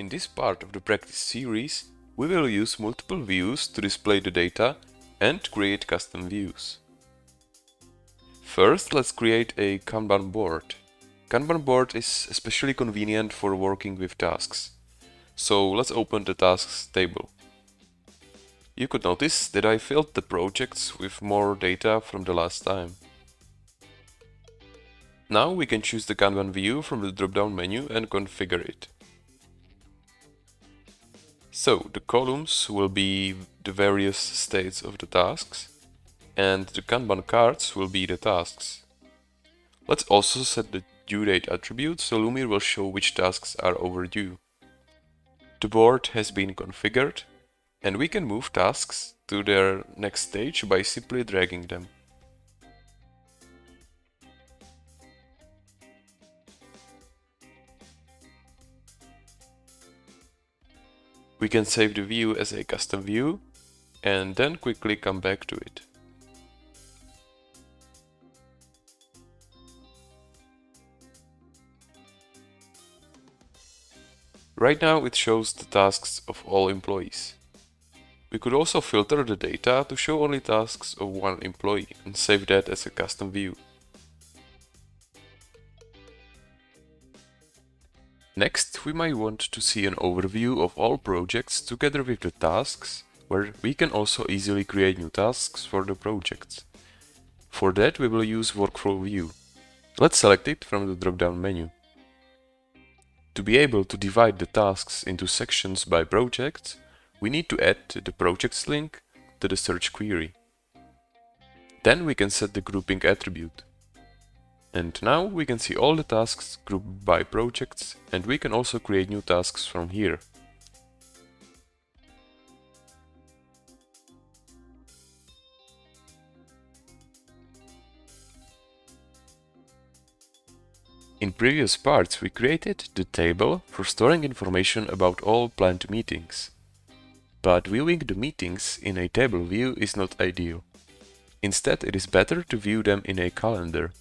In this part of the practice series, we will use multiple views to display the data and create custom views. First, let's create a Kanban board. Kanban board is especially convenient for working with tasks. So let's open the tasks table. You could notice that I filled the projects with more data from the last time. Now we can choose the Kanban view from the drop-down menu and configure it. So the columns will be the various states of the tasks, and the Kanban cards will be the tasks. Let's also set the due date attribute so Lumeer will show which tasks are overdue. The board has been configured, and we can move tasks to their next stage by simply dragging them. We can save the view as a custom view and then quickly come back to it. Right now it shows the tasks of all employees. We could also filter the data to show only tasks of one employee and save that as a custom view. Next, we might want to see an overview of all projects together with the tasks, where we can also easily create new tasks for the projects. For that, we will use Workflow View. Let's select it from the drop-down menu. To be able to divide the tasks into sections by project, we need to add the projects link to the search query. Then we can set the grouping attribute. And now we can see all the tasks grouped by projects, and we can also create new tasks from here. In previous parts we created the table for storing information about all planned meetings. But viewing the meetings in a table view is not ideal. Instead, it is better to view them in a calendar.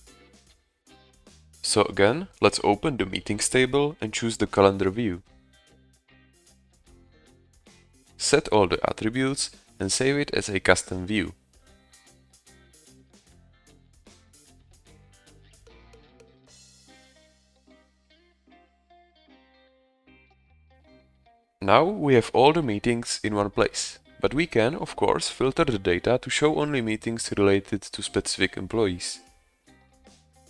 So again, let's open the meetings table and choose the calendar view. Set all the attributes and save it as a custom view. Now we have all the meetings in one place, but we can, of course, filter the data to show only meetings related to specific employees.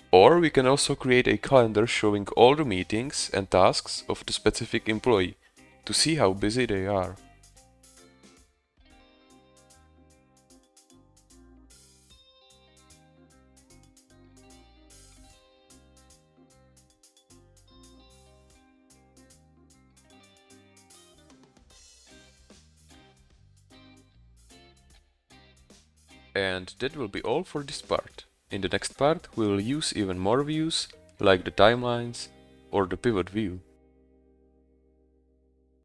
Or we can also create a calendar showing all the meetings and tasks of the specific employee to see how busy they are. And that will be all for this part. In the next part we will use even more views, like the timelines or the pivot view.